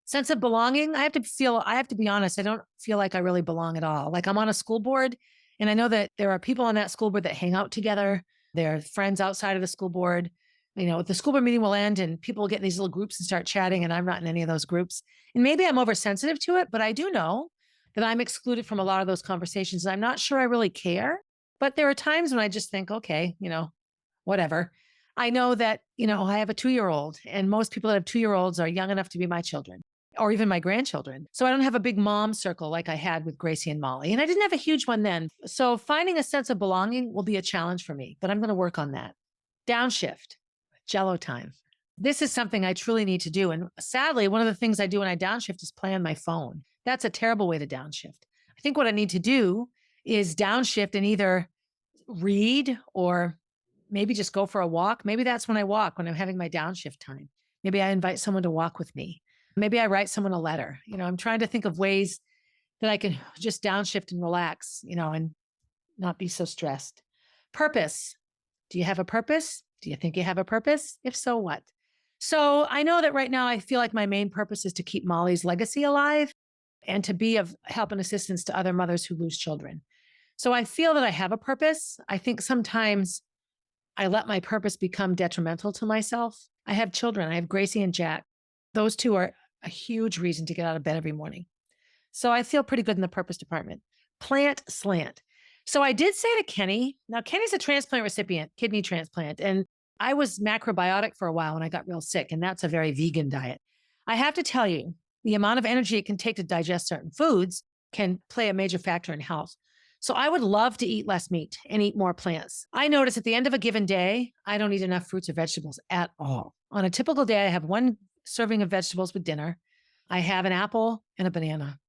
Sense of belonging, I have to be honest, I don't feel like I really belong at all. Like I'm on a school board, and I know that there are people on that school board that hang out together. They're friends outside of the school board. The school board meeting will end and people will get in these little groups and start chatting, and I'm not in any of those groups. And maybe I'm oversensitive to it, but I do know that I'm excluded from a lot of those conversations. I'm not sure I really care, but there are times when I just think, okay, whatever. I know that, I have a 2-year-old, and most people that have 2-year-olds are young enough to be my children or even my grandchildren. So I don't have a big mom circle like I had with Gracie and Molly. And I didn't have a huge one then. So finding a sense of belonging will be a challenge for me, but I'm going to work on that. Downshift. Jello time. This is something I truly need to do. And sadly, one of the things I do when I downshift is play on my phone. That's a terrible way to downshift. I think what I need to do is downshift and either read or maybe just go for a walk. Maybe that's when I walk, when I'm having my downshift time. Maybe I invite someone to walk with me. Maybe I write someone a letter. I'm trying to think of ways that I can just downshift and relax, and not be so stressed. Purpose. Do you have a purpose? Do you think you have a purpose? If so, what? So I know that right now I feel like my main purpose is to keep Molly's legacy alive and to be of help and assistance to other mothers who lose children. So I feel that I have a purpose. I think sometimes I let my purpose become detrimental to myself. I have children. I have Gracie and Jack. Those two are a huge reason to get out of bed every morning. So I feel pretty good in the purpose department. Plant slant. So I did say to Kenny, now Kenny's a transplant recipient, kidney transplant, and I was macrobiotic for a while when I got real sick, and that's a very vegan diet. I have to tell you, the amount of energy it can take to digest certain foods can play a major factor in health. So I would love to eat less meat and eat more plants. I notice at the end of a given day, I don't eat enough fruits or vegetables at all. On a typical day, I have 1 serving of vegetables with dinner. I have an apple and a banana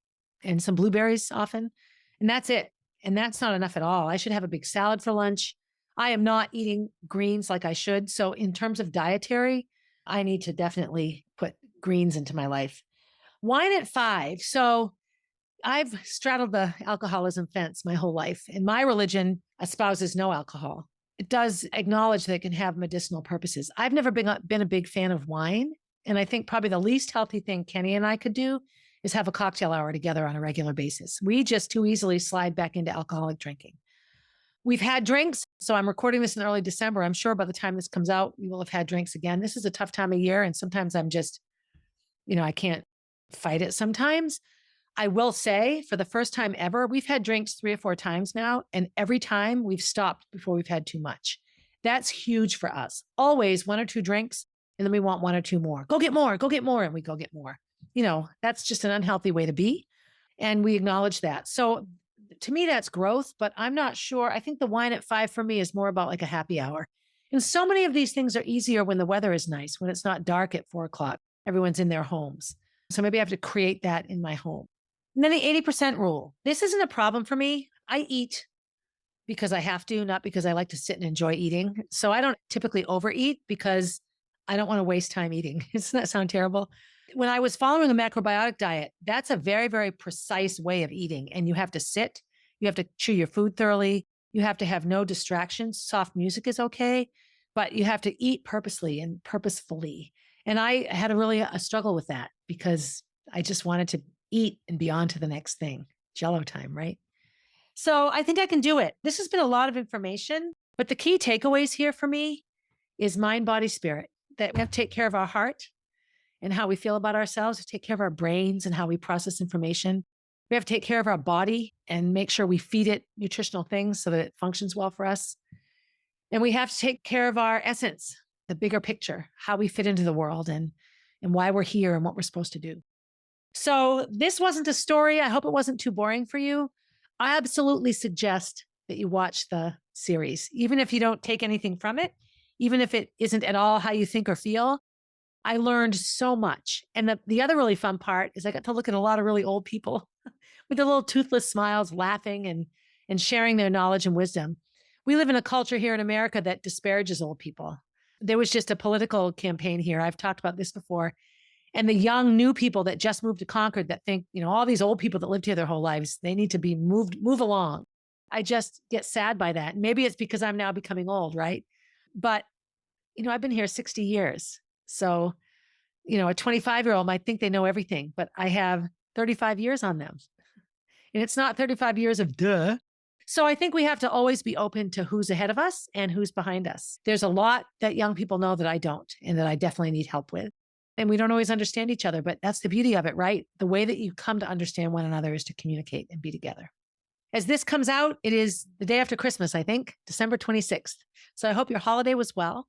and some blueberries often, and that's it. And that's not enough at all. I should have a big salad for lunch. I am not eating greens like I should. So in terms of dietary, I need to definitely put greens into my life. Wine at 5. So I've straddled the alcoholism fence my whole life, and my religion espouses no alcohol. It does acknowledge that it can have medicinal purposes. I've never been a big fan of wine. And I think probably the least healthy thing Kenny and I could do is have a cocktail hour together on a regular basis. We just too easily slide back into alcoholic drinking. We've had drinks. So I'm recording this in early December. I'm sure by the time this comes out, we will have had drinks again. This is a tough time of year. And sometimes I'm just, I can't fight it sometimes. I will say for the first time ever, we've had drinks 3 or 4 times now. And every time we've stopped before we've had too much. That's huge for us. Always 1 or 2 drinks. And then we want 1 or 2 more. Go get more, go get more. And we go get more. That's just an unhealthy way to be. And we acknowledge that. So to me, that's growth, but I'm not sure. I think the wine at 5 for me is more about like a happy hour. And so many of these things are easier when the weather is nice, when it's not dark at 4 o'clock. Everyone's in their homes. So maybe I have to create that in my home. And then the 80% rule. This isn't a problem for me. I eat because I have to, not because I like to sit and enjoy eating. So I don't typically overeat because I don't want to waste time eating. Doesn't that sound terrible? When I was following a macrobiotic diet, that's a very, very precise way of eating. And you have to sit, you have to chew your food thoroughly. You have to have no distractions. Soft music is okay, but you have to eat purposely and purposefully. And I had a struggle with that because I just wanted to eat and be on to the next thing. Jello time, right? So I think I can do it. This has been a lot of information, but the key takeaways here for me is mind, body, spirit, that we have to take care of our heart and how we feel about ourselves. We take care of our brains and how we process information. We have to take care of our body and make sure we feed it nutritional things so that it functions well for us. And we have to take care of our essence, the bigger picture, how we fit into the world and why we're here and what we're supposed to do. So this wasn't a story. I hope it wasn't too boring for you. I absolutely suggest that you watch the series, even if you don't take anything from it, even if it isn't at all how you think or feel. I learned so much. And the other really fun part is I got to look at a lot of really old people with their little toothless smiles, laughing and sharing their knowledge and wisdom. We live in a culture here in America that disparages old people. There was just a political campaign here. I've talked about this before. And the young new people that just moved to Concord that think, all these old people that lived here their whole lives, they need to be move along. I just get sad by that. Maybe it's because I'm now becoming old, right? But, I've been here 60 years. So, a 25-year-old might think they know everything, but I have 35 years on them. And it's not 35 years of duh. So I think we have to always be open to who's ahead of us and who's behind us. There's a lot that young people know that I don't, and that I definitely need help with. And we don't always understand each other, but that's the beauty of it, right? The way that you come to understand one another is to communicate and be together. As this comes out, it is the day after Christmas, I think, December 26th. So I hope your holiday was well.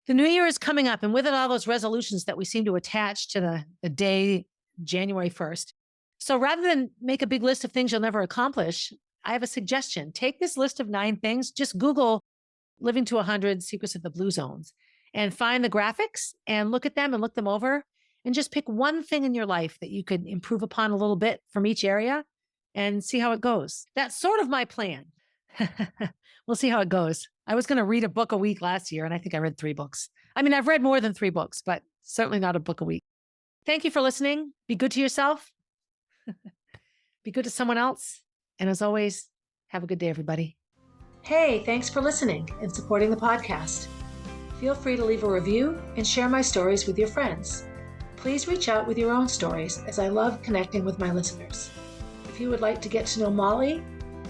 The new year is coming up, and with it, all those resolutions that we seem to attach to the day, January 1st. So rather than make a big list of things you'll never accomplish, I have a suggestion. Take this list of 9 things, just Google Living to 100 Secrets of the Blue Zones, and find the graphics and look at them and look them over, and just pick one thing in your life that you could improve upon a little bit from each area and see how it goes. That's sort of my plan. We'll see how it goes. I was going to read a book a week last year, and I think I read 3 books. I mean, I've read more than 3 books, but certainly not a book a week. Thank you for listening. Be good to yourself. Be good to someone else. And as always, have a good day, everybody. Hey, thanks for listening and supporting the podcast. Feel free to leave a review and share my stories with your friends. Please reach out with your own stories, as I love connecting with my listeners. If you would like to get to know Molly,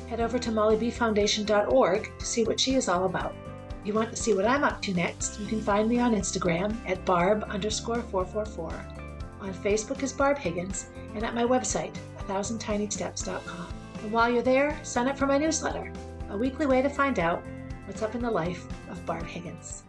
head over to mollybfoundation.org to see what she is all about. If you want to see what I'm up to next, you can find me on Instagram at barb_444, on Facebook as Barb Higgins, and at my website, 1000tinysteps.com. And while you're there, sign up for my newsletter, a weekly way to find out what's up in the life of Barb Higgins.